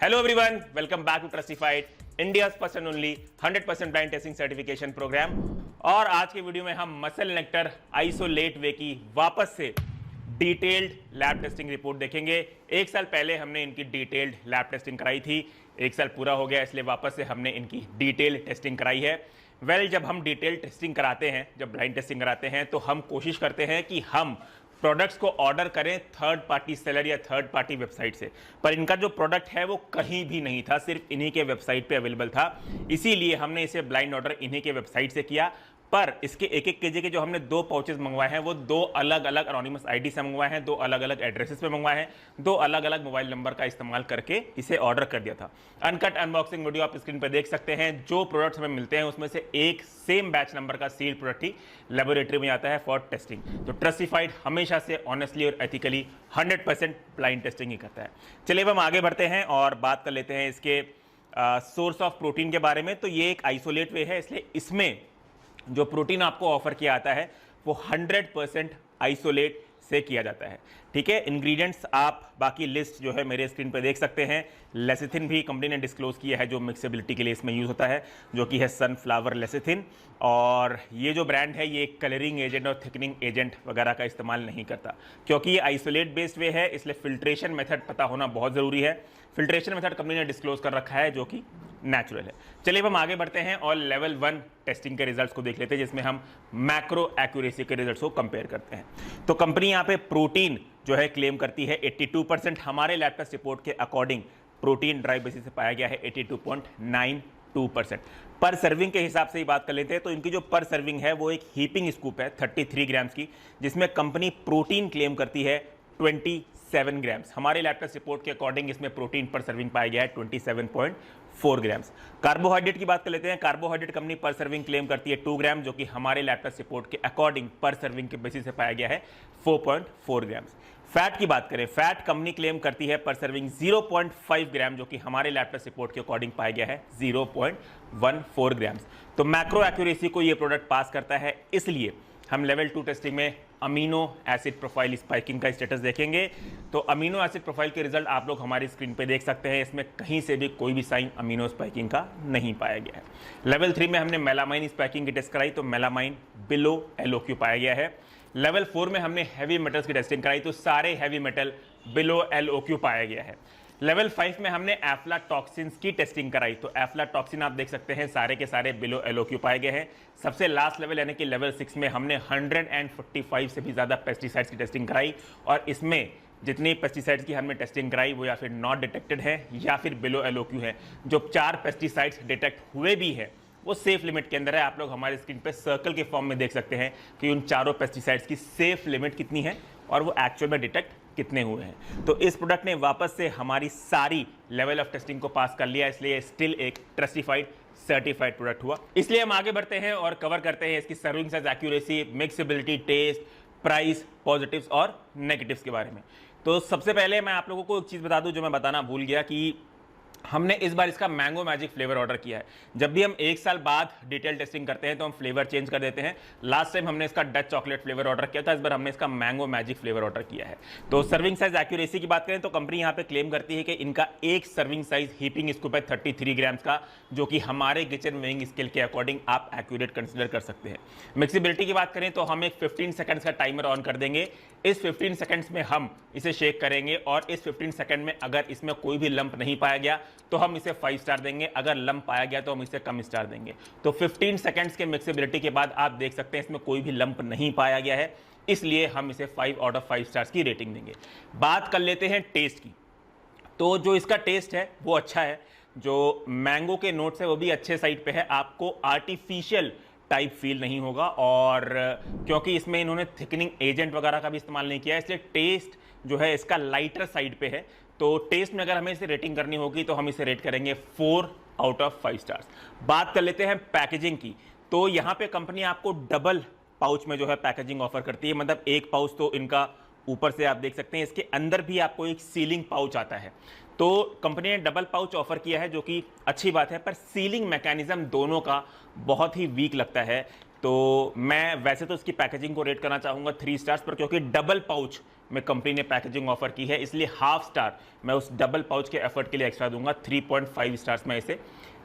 Hello everyone, welcome back to Trustified, India's first and only 100% blind testing certification program। और आज के video में हम मसल नेक्टर आइसोलेट वे की वापस से डिटेल्ड लैब टेस्टिंग रिपोर्ट देखेंगे। एक साल पहले हमने इनकी डिटेल्ड लैब टेस्टिंग कराई थी, एक साल पूरा हो गया इसलिए वापस से हमने इनकी डिटेल्ड टेस्टिंग कराई है। जब हम डिटेल्ड टेस्टिंग कराते हैं, जब ब्लाइंड टेस्टिंग कराते हैं तो हम कोशिश करते हैं कि हम प्रोडक्ट्स को ऑर्डर करें थर्ड पार्टी सेलर या थर्ड पार्टी वेबसाइट से, पर इनका जो प्रोडक्ट है वो कहीं भी नहीं था, सिर्फ इन्हीं के वेबसाइट पे अवेलेबल था। इसीलिए हमने इसे ब्लाइंड ऑर्डर इन्हीं के वेबसाइट से किया। पर इसके एक केजी के जो हमने 2 पाउचेस मंगवाए हैं वो 2 अलग अलग एनोनिमस आईडी से मंगवाए हैं, 2 अलग अलग एड्रेसेस पे मंगवाए हैं, 2 अलग अलग मोबाइल नंबर का इस्तेमाल करके इसे ऑर्डर कर दिया था। अनकट अनबॉक्सिंग वीडियो आप स्क्रीन पर देख सकते हैं। जो प्रोडक्ट्स हमें मिलते हैं उसमें से एक सेम बैच नंबर का सील्ड प्रोडक्ट ही लेबोरेटरी में आता है फॉर टेस्टिंग। तो ट्रस्टिफाइड हमेशा से ऑनेस्टली और एथिकली 100% ब्लाइंड टेस्टिंग ही करता है। चलिए अब हम आगे बढ़ते हैं और बात कर लेते हैं इसके सोर्स ऑफ प्रोटीन के बारे में। तो ये एक आइसोलेट वे है, इसलिए इसमें जो प्रोटीन आपको ऑफर किया जाता है वो 100% आइसोलेट से किया जाता है। ठीक है, इंग्रेडिएंट्स आप बाकी लिस्ट जो है मेरे स्क्रीन पर देख सकते हैं। लेसिथिन भी कंपनी ने डिस्क्लोज किया है जो मिक्सेबिलिटी के लिए इसमें यूज होता है, जो कि है सनफ्लावर लेसिथिन। और ये जो ब्रांड है ये कलरिंग एजेंट और थिकनिंग एजेंट वगैरह का इस्तेमाल नहीं करता, क्योंकि ये आइसोलेट बेस्ड वे है, इसलिए फिल्ट्रेशन मेथड पता होना बहुत ज़रूरी है। फिल्ट्रेशन मेथड कंपनी ने डिस्क्लोज कर रखा है जो कि नेचुरल है। चलिए अब हम आगे बढ़ते हैं और लेवल 1 टेस्टिंग के रिजल्ट्स को देख लेते हैं, जिसमें हम मैक्रो एक्यूरेसी के रिजल्ट्स को कंपेयर करते हैं। तो कंपनी यहाँ पे प्रोटीन जो है क्लेम करती है 82%। हमारे लैब टेस्ट रिपोर्ट के अकॉर्डिंग प्रोटीन ड्राई बेसिस से पाया गया है 82.92%। पर सर्विंग के हिसाब से ही बात कर लेते हैं तो इनकी जो पर सर्विंग है वो एक हीपिंग स्कूप है 33 ग्राम्स की, जिसमें कंपनी प्रोटीन क्लेम करती है 27 ग्राम्स। हमारे लैब टेस्ट रिपोर्ट के अकॉर्डिंग इसमें प्रोटीन पर सर्विंग पाया गया है 27.4 ग्राम्स। कार्बोहाइड्रेट की बात कर लेते हैं। कार्बोहाइड्रेट कंपनी पर सर्विंग क्लेम करती है 2 ग्राम, जो कि हमारे लैब टेस्ट रिपोर्ट के अकॉर्डिंग पर सर्विंग के बेसिस से पाया गया है 4.4 ग्राम्स। फैट की बात करें, फैट कंपनी क्लेम करती है पर सर्विंग 0.5 ग्राम, जो कि हमारे लैब टेस्ट रिपोर्ट के अकॉर्डिंग पाया गया है 0.14 ग्राम्स। तो मैक्रो एक्यूरेसी को ये प्रोडक्ट पास करता है, इसलिए हम लेवल 2 टेस्टिंग में अमीनो एसिड प्रोफाइल स्पाइकिंग का स्टेटस देखेंगे। तो अमीनो एसिड प्रोफाइल के रिजल्ट आप लोग हमारी स्क्रीन पे देख सकते हैं। इसमें कहीं से भी कोई भी साइन अमीनो स्पाइकिंग का नहीं पाया गया है। लेवल 3 में हमने मेलामाइन स्पाइकिंग की टेस्ट कराई तो मेलामाइन बिलो एलओक्यू पाया गया है। लेवल 4 में हमने हैवी मेटल्स की टेस्टिंग कराई तो सारे हैवी मेटल बिलो एलओक्यू पाया गया है। लेवल 5 में हमने एफ्लाटॉक्सिन्स की टेस्टिंग कराई तो एफ्लाटॉक्सिन आप देख सकते हैं सारे के सारे बिलो एलओक्यू पाए गए हैं। सबसे लास्ट लेवल यानी कि लेवल 6 में हमने 145 से भी ज़्यादा पेस्टिसाइड्स की टेस्टिंग कराई और इसमें जितनी पेस्टिसाइड्स की हमने टेस्टिंग कराई वो या फिर नॉट डिटेक्टेड है या फिर बिलो एलओक्यू है। जो 4 पेस्टिसाइड्स डिटेक्ट हुए भी है वो सेफ लिमिट के अंदर है। आप लोग हमारे स्क्रीन पे सर्कल के फॉर्म में देख सकते हैं कि उन चारों पेस्टिसाइड्स की सेफ लिमिट कितनी है और वो एक्चुअल में डिटेक्ट कितने हुए हैं। तो इस प्रोडक्ट ने वापस से हमारी सारी लेवल ऑफ टेस्टिंग को पास कर लिया, इसलिए स्टिल एक ट्रस्टिफाइड सर्टिफाइड प्रोडक्ट हुआ। इसलिए हम आगे बढ़ते हैं और कवर करते हैं इसकी serving size, accuracy, mixability, taste, price, positives और नेगेटिव्स के बारे में। तो सबसे पहले मैं आप लोगों को एक चीज़ बता दूं जो मैं बताना भूल गया कि हमने इस बार इसका मैंगो मैजिक फ्लेवर ऑर्डर किया है। जब भी हम एक साल बाद डिटेल टेस्टिंग करते हैं तो हम फ्लेवर चेंज कर देते हैं। लास्ट टाइम हमने इसका डच चॉकलेट फ्लेवर ऑर्डर किया था, इस बार हमने इसका मैंगो मैजिक फ्लेवर ऑर्डर किया है। तो सर्विंग साइज एक्यूरेसी की बात करें तो कंपनी यहाँ पे क्लेम करती है कि इनका एक सर्विंग साइज हीपिंग स्कूप है 33 ग्राम्स का, जो कि हमारे किचन वेइंग स्केल के अकॉर्डिंग आप एक्यूरेट कंसिडर कर सकते हैं। मिक्सिबिलिटी की बात करें तो हम एक 15 सेकंड्स का टाइमर ऑन कर देंगे। इस 15 सेकंड्स में हम इसे शेक करेंगे और इस 15 सेकंड में अगर इसमें कोई भी लंप नहीं पाया गया तो हम इसे 5 स्टार देंगे, अगर लंप पाया गया तो हम इसे कम स्टार देंगे। तो 15 सेकंड्स के मिक्सेबिलिटी के बाद आप देख सकते हैं इसमें कोई भी लंप नहीं पाया गया है, इसलिए हम इसे 5 आउट ऑफ 5 स्टार्स की रेटिंग देंगे। बात कर लेते हैं टेस्ट की। तो जो इसका टेस्ट है वो अच्छा है, जो मैंगो के नोट्स है वो भी अच्छे साइड पे है, आपको आर्टिफिशियल टाइप फील नहीं होगा। और क्योंकि इसमें इन्होंने थिकनिंग एजेंट वगैरह का भी इस्तेमाल नहीं किया है, इसलिए टेस्ट जो है इसका लाइटर साइड पे है। तो टेस्ट में अगर हमें इसे रेटिंग करनी होगी तो हम इसे रेट करेंगे 4 आउट ऑफ 5 स्टार्स। बात कर लेते हैं पैकेजिंग की। तो यहाँ पे कंपनी आपको डबल पाउच में जो है पैकेजिंग ऑफर करती है, मतलब एक पाउच तो इनका ऊपर से आप देख सकते हैं, इसके अंदर भी आपको एक सीलिंग पाउच आता है। तो कंपनी ने डबल पाउच ऑफर किया है जो कि अच्छी बात है, पर सीलिंग मैकेनिज्म दोनों का बहुत ही वीक लगता है। तो मैं वैसे तो इसकी पैकेजिंग को रेट करना चाहूँगा 3 स्टार्स पर, क्योंकि डबल पाउच में कंपनी ने पैकेजिंग ऑफर की है, इसलिए हाफ स्टार मैं उस डबल पाउच के एफर्ट के लिए एक्स्ट्रा दूंगा। 3.5 स्टार्स मैं इसे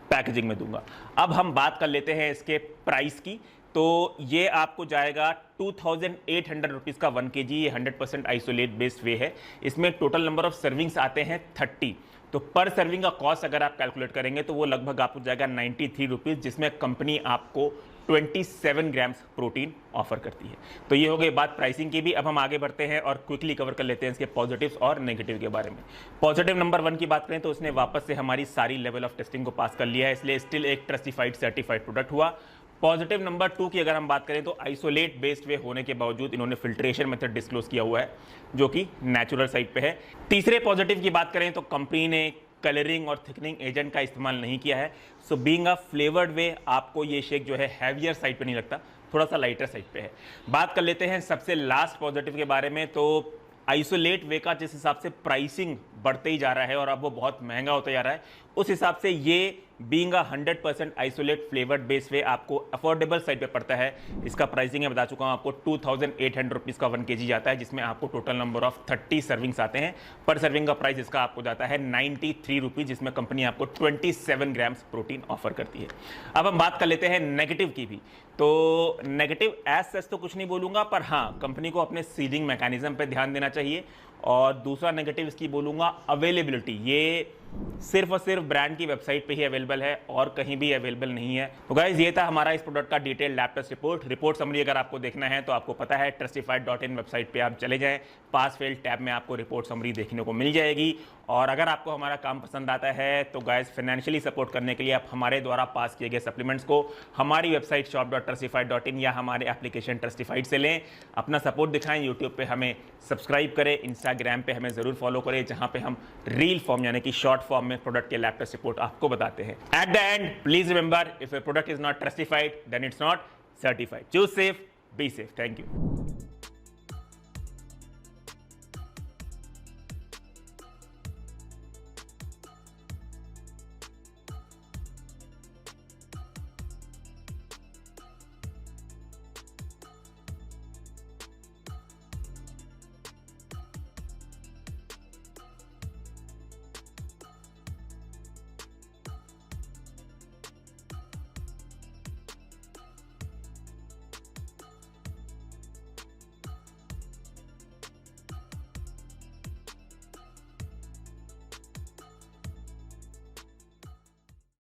पैकेजिंग में दूंगा। अब हम बात कर लेते हैं इसके प्राइस की। तो ये आपको जाएगा 2800 रुपीज़ का 1 kg। ये 100% आइसोलेट बेस्ड वे है। इसमें टोटल नंबर ऑफ सर्विंग्स आते हैं 30। तो पर सर्विंग का कॉस्ट अगर आप कैलकुलेट करेंगे तो वो लगभग आपको जाएगा 93 रुपीज़, जिसमें कंपनी आपको 27 ग्राम्स प्रोटीन ऑफर करती है। तो ये हो गई बात प्राइसिंग की भी। अब हम आगे बढ़ते हैं और क्विकली कवर कर लेते हैं इसके पॉजिटिव्स और नेगेटिव के बारे में। पॉजिटिव नंबर 1 की बात करें तो उसने वापस से हमारी सारी लेवल ऑफ टेस्टिंग को पास कर लिया है, इसलिए स्टिल एक ट्रस्टिफाइड सर्टिफाइड प्रोडक्ट हुआ। पॉजिटिव नंबर 2 की अगर हम बात करें तो आइसोलेट बेस्ड वे होने के बावजूद इन्होंने फिल्ट्रेशन मेथड डिस्क्लोज किया हुआ है, जो कि नेचुरल साइड पे है। तीसरे पॉजिटिव की बात करें तो कंपनी ने कलरिंग और थिकनिंग एजेंट का इस्तेमाल नहीं किया है। सो बीइंग अ फ्लेवर्ड वे आपको ये शेक जो है हैवियर साइड पे नहीं लगता, थोड़ा सा लाइटर साइड पे है। बात कर लेते हैं सबसे लास्ट पॉजिटिव के बारे में। तो आइसोलेट वे का जिस हिसाब से प्राइसिंग बढ़ते ही जा रहा है और अब वो बहुत महंगा होता जा रहा है, उस हिसाब से ये बीइंग 100% आइसोलेट फ्लेवर्ड बेस वे आपको अफोर्डेबल साइड पे पड़ता है। इसका प्राइसिंग मैं बता चुका हूँ आपको, 2800 रुपीज़ का 1 kg जाता है, जिसमें आपको टोटल नंबर ऑफ 30 सर्विंग्स आते हैं। पर सर्विंग का प्राइस इसका आपको जाता है 93 रुपीज़, जिसमें कंपनी आपको 27 ग्राम्स प्रोटीन ऑफर करती है। अब हम बात कर लेते हैं नेगेटिव की भी। तो नेगेटिव एज सच तो कुछ नहीं बोलूँगा, पर हाँ कंपनी को अपने सीलिंग मैकेनिज्म पर ध्यान देना चाहिए। और दूसरा नेगेटिव इसकी बोलूँगा अवेलेबिलिटी। ये सिर्फ और सिर्फ ब्रांड की वेबसाइट पे ही अवेलेबल है और कहीं भी अवेलेबल नहीं है। तो गाइस ये था हमारा इस प्रोडक्ट का detail lab test report summary. अगर आपको देखना है तो आपको पता है trustified.in वेबसाइट पे आप चले जाएं, पास फेल टैब में आपको रिपोर्ट समरी देखने को मिल जाएगी। और अगर आपको हमारा काम पसंद आता है तो गाइस फाइनेंशियली सपोर्ट करने के लिए आप हमारे द्वारा पास किए गए सप्लीमेंट्स को हमारी वेबसाइट shop.trustified.in या हमारे एप्लीकेशन ट्रस्टिफाइड से लें। अपना सपोर्ट दिखाएं, यूट्यूब पे हमें सब्सक्राइब करें, इंस्टाग्राम पे हमें जरूर फॉलो करें, जहां पे हम रील फॉर्म यानी कि शॉर्ट फॉर्म में प्रोडक्ट के लैब टेस्ट रिपोर्ट आपको बताते हैं। At the end please remember, if a product is not trustified then it's not certified. Choose safe, be safe. Thank you.